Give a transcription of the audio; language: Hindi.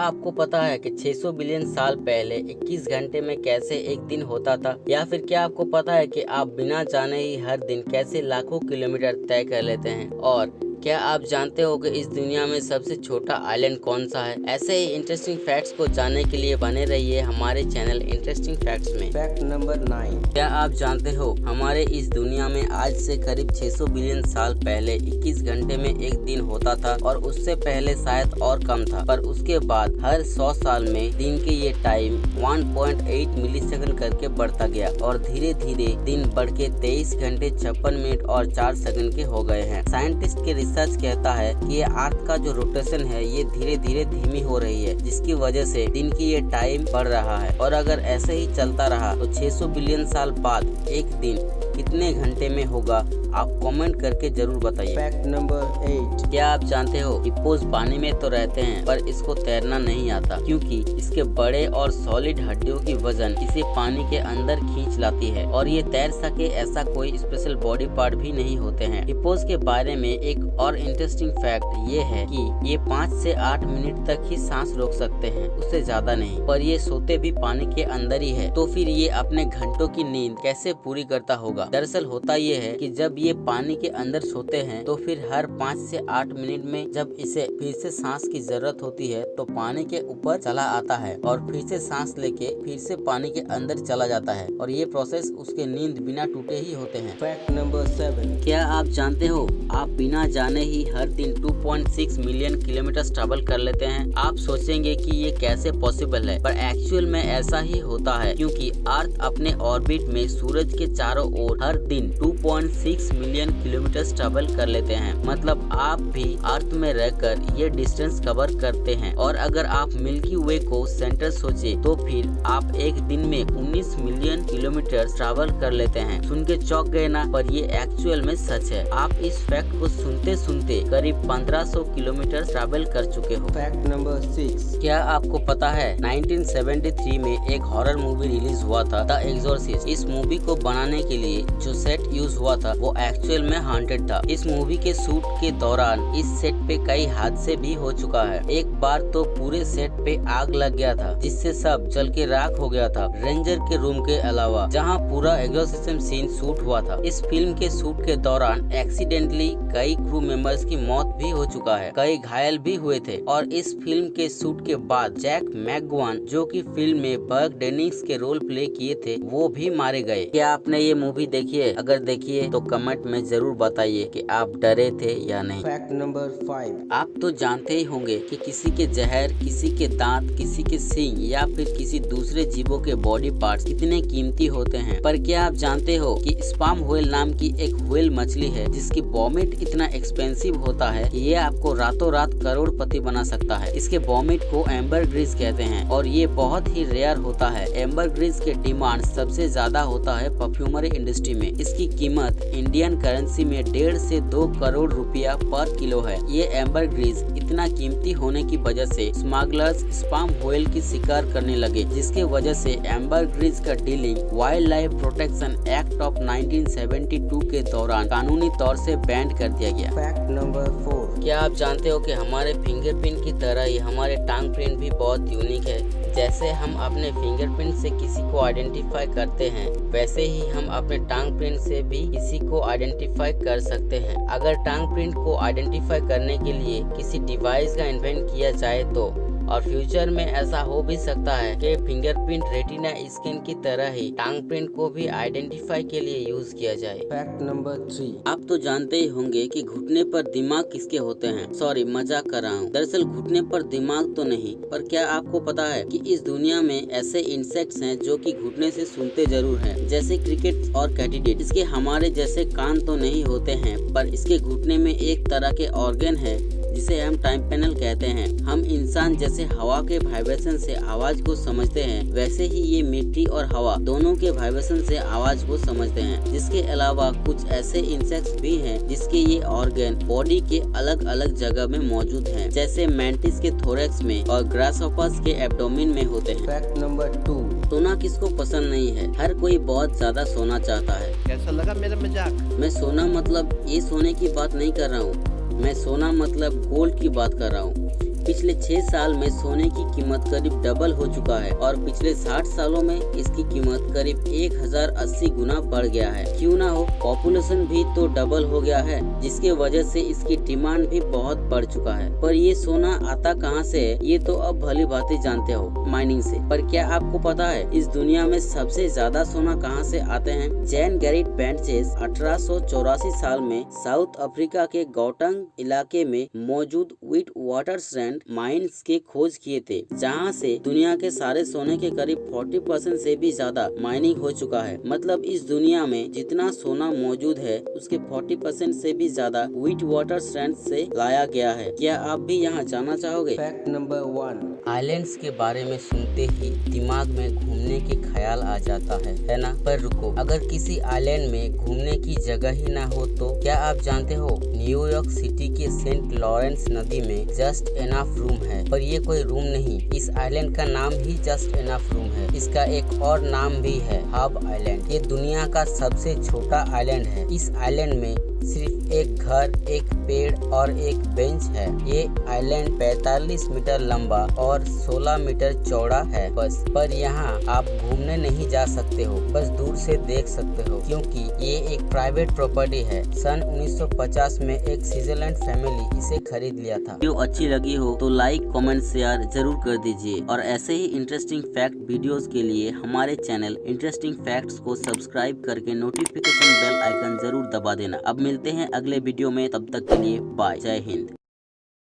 आपको पता है कि 600 बिलियन साल पहले 21 घंटे में कैसे एक दिन होता था? या फिर क्या आपको पता है कि आप बिना जाने ही हर दिन कैसे लाखों किलोमीटर तय कर लेते हैं? और क्या आप जानते हो कि इस दुनिया में सबसे छोटा आइलैंड कौन सा है? ऐसे ही इंटरेस्टिंग फैक्ट्स को जानने के लिए बने रहिए हमारे चैनल इंटरेस्टिंग फैक्ट्स में। Fact number 9। क्या आप जानते हो हमारे इस दुनिया में आज से करीब 600 बिलियन साल पहले 21 घंटे में एक दिन होता था और उससे पहले शायद और कम था, पर उसके बाद हर 100 साल में दिन के ये टाइम 1.8 मिलीसेकंड करके बढ़ता गया और धीरे धीरे दिन बढ़ के 23 घंटे 56 मिनट और 4 सेकंड के हो गए हैं। साइंटिस्ट के रिसर्च कहता है कि ये अर्थ का जो रोटेशन है ये धीरे धीरे धीमी हो रही है, जिसकी वजह से दिन की ये टाइम बढ़ रहा है और अगर ऐसे ही चलता रहा तो 600 बिलियन साल बाद एक दिन कितने घंटे में होगा? आप कमेंट करके जरूर बताइए। Fact number 8। क्या आप जानते हो हिप्पोस पानी में तो रहते हैं पर इसको तैरना नहीं आता, क्योंकि इसके बड़े और सॉलिड हड्डियों की वजन इसे पानी के अंदर खींच लाती है और ये तैर सके ऐसा कोई स्पेशल बॉडी पार्ट भी नहीं होते हैं। हिप्पोस के बारे में एक और इंटरेस्टिंग फैक्ट ये है कि ये 5 से 8 मिनट तक ही सांस रोक सकते हैं, उससे ज्यादा नहीं। पर ये सोते भी पानी के अंदर ही है, तो फिर ये अपने घंटों की नींद कैसे पूरी करता होगा? दरअसल होता ये है कि जब ये पानी के अंदर सोते हैं तो फिर हर 5 से 8 मिनट में जब इसे फिर से सांस की जरूरत होती है तो पानी के ऊपर चला आता है और फिर से सांस लेके फिर से पानी के अंदर चला जाता है और ये प्रोसेस उसके नींद बिना टूटे ही होते हैं। Fact number 7। क्या आप जानते हो आप बिना जाने ही हर दिन 2.6 मिलियन किलोमीटर ट्रैवल कर लेते हैं? आप सोचेंगे कि ये कैसे पॉसिबल है, पर एक्चुअल में ऐसा ही होता है, क्योंकि अर्थ अपने ऑर्बिट में सूरज के चारों ओर हर दिन 2.6 मिलियन किलोमीटर ट्रैवल कर लेते हैं। मतलब आप भी अर्थ में रहकर ये डिस्टेंस कवर करते हैं और अगर आप मिल्की वे को सेंटर सोचे तो फिर आप एक दिन में 19 मिलियन किलोमीटर ट्रैवल कर लेते हैं। सुन के चौंक गए ना? पर ये एक्चुअल में सच है। आप इस फैक्ट को सुनते सुनते करीब 1500 किलोमीटर ट्रैवल कर चुके हो। Fact number 6। क्या आपको पता है 1973 में एक हॉरर मूवी रिलीज हुआ था, द एक्सोर्सिस्ट। इस मूवी को बनाने के लिए जो सेट यूज हुआ था वो एक्चुअल में हॉन्टेड था। इस मूवी के शूट के दौरान इस सेट पे कई हादसे भी हो चुका है। एक बार तो पूरे सेट पे आग लग गया था, जिससे सब जल के राख हो गया था, रेंजर के रूम के अलावा, जहां पूरा एग्जॉर्सिज्म सीन शूट हुआ था। इस फिल्म के शूट के दौरान एक्सीडेंटली कई क्रू मेंबर्स की मौत भी हो चुका है, कई घायल भी हुए थे और इस फिल्म के शूट के बाद जैक मैकगुआन, जो कि फिल्म में बर्ग डेनिंग्स के रोल प्ले किए थे, वो भी मारे गए। क्या आपने ये मूवी देखी है? अगर देखिए तो कमेंट में जरूर बताइए कि आप डरे थे या नहीं। Fact number 5। आप तो जानते ही होंगे कि किसी के जहर, किसी के दांत, किसी के सींग या फिर किसी दूसरे जीवों के बॉडी पार्ट्स कितने कीमती होते हैं। पर क्या आप जानते हो कि स्पाम व्हेल नाम की एक व्हेल मछली है जिसकी वॉमिट इतना एक्सपेंसिव होता है कि ये आपको रातों रात करोड़पति बना सकता है। इसके वॉमिट को एम्बर ग्रीस कहते हैं और ये बहुत ही रेयर होता है। एम्बर ग्रीस के डिमांड सबसे ज्यादा होता है परफ्यूमरी इंडस्ट्री में। इसकी कीमत इंडियन करेंसी में 1.5 से 2 करोड़ रुपया पर किलो है। ये एम्बर ग्रीस इतना कीमती होने की वजह से स्मगलर्स स्पाम व्हेल की शिकार करने लगे, जिसके वजह से एम्बर ग्रीस का dealing wild life protection act of 1972 के दौरान कानूनी तौर से बैन कर दिया गया। Fact number 4। क्या आप जानते हो कि हमारे फिंगरप्रिंट की तरह ही हमारे टांग प्रिंट भी बहुत यूनिक है? जैसे हम अपने फिंगरप्रिंट से किसी को आइडेंटिफाई करते हैं, वैसे ही हम अपने टांग प्रिंट से भी किसी को आइडेंटिफाई कर सकते हैं। अगर टांग प्रिंट को आइडेंटिफाई करने के लिए किसी डिवाइस का इन्वेंट किया जाए तो, और फ्यूचर में ऐसा हो भी सकता है कि फिंगरप्रिंट रेटिना स्कैन की तरह ही टांग प्रिंट को भी आइडेंटिफाई के लिए यूज किया जाए। Fact number 3। आप तो जानते ही होंगे कि घुटने पर दिमाग किसके होते हैं। सॉरी, मजाक कर रहा हूँ। दरअसल घुटने पर दिमाग तो नहीं, पर क्या आपको पता है कि इस दुनिया में ऐसे इंसेक्ट्स हैं जो कि घुटने से सुनते जरूर हैं, जैसे क्रिकेट और कैटिडेट। इसके हमारे जैसे कान तो नहीं होते हैं, पर इसके घुटने में एक तरह के ऑर्गन है जिसे हम टाइम्पेनल कहते हैं। हम इंसान जैसे हवा के वाइब्रेशन से आवाज को समझते हैं, वैसे ही ये मिट्टी और हवा दोनों के वाइब्रेशन से आवाज को समझते हैं। जिसके अलावा कुछ ऐसे इंसेक्ट्स भी हैं जिसके ये ऑर्गन बॉडी के अलग अलग जगह में मौजूद हैं, जैसे मैंटिस के थोरैक्स में और ग्रासहॉपर्स के एब्डोमेन में होते हैं। Fact number 2। सोना किसको पसंद नहीं है? हर कोई बहुत ज्यादा सोना चाहता है। कैसा लगा मेरा मजाक? मैं सोना मतलब ये सोने की बात नहीं कर रहा हूँ, मैं सोना मतलब गोल्ड की बात कर रहा हूँ। पिछले 6 साल में सोने की कीमत करीब डबल हो चुका है और पिछले 60 सालों में इसकी कीमत करीब 1080 गुना बढ़ गया है। क्यों ना हो, पॉपुलेशन भी तो डबल हो गया है, जिसके वजह से इसकी डिमांड भी बहुत बढ़ चुका है। पर ये सोना आता कहाँ से है, ये तो अब भली भांति जानते हो, माइनिंग से। पर क्या आपको पता है इस दुनिया में सबसे ज्यादा सोना कहाँ से आते हैं? जैन गैरिट बेंचेस 1884 साल में साउथ अफ्रीका के गौटंग इलाके में मौजूद विट वाटरस्ट्रैंड माइंस के खोज किए थे, जहाँ से दुनिया के सारे सोने के करीब 40% से भी ज्यादा माइनिंग हो चुका है। मतलब इस दुनिया में जितना सोना मौजूद है उसके 40% से भी ज्यादा विट वाटरस्ट्रैंड से लाया गया है। क्या आप भी यहाँ जाना चाहोगे? Fact number 1। आइलैंड्स के बारे में सुनते ही दिमाग में घूमने के ख्याल आ जाता है ना? पर रुको, अगर किसी आइलैंड में घूमने की जगह ही ना हो तो क्या आप जानते हो न्यूयॉर्क सिटी के सेंट लॉरेंस नदी में जस्ट एनफ रूम है। पर ये कोई रूम नहीं, इस आइलैंड का नाम ही जस्ट एनफ रूम है। इसका एक और नाम भी है, हब आइलैंड। ये दुनिया का सबसे छोटा आइलैंड है। इस आइलैंड में सिर्फ एक घर, एक पेड़ और एक बेंच है। ये आइलैंड 45 मीटर लंबा और 16 मीटर चौड़ा है बस। पर यहाँ आप घूमने नहीं जा सकते हो, बस दूर से देख सकते हो, क्योंकि ये एक प्राइवेट प्रॉपर्टी है। सन 1950 में एक स्विट्जरलैंड फैमिली इसे खरीद लिया था। वीडियो अच्छी लगी हो तो लाइक, कमेंट, शेयर जरूर कर दीजिए और ऐसे ही इंटरेस्टिंग फैक्ट वीडियोस के लिए हमारे चैनल इंटरेस्टिंग फैक्ट्स को सब्सक्राइब करके नोटिफिकेशन बेल आइकन जरूर दबा देना। अब मिलते हैं अगले वीडियो में, तब तक के लिए बाय, जय हिंद।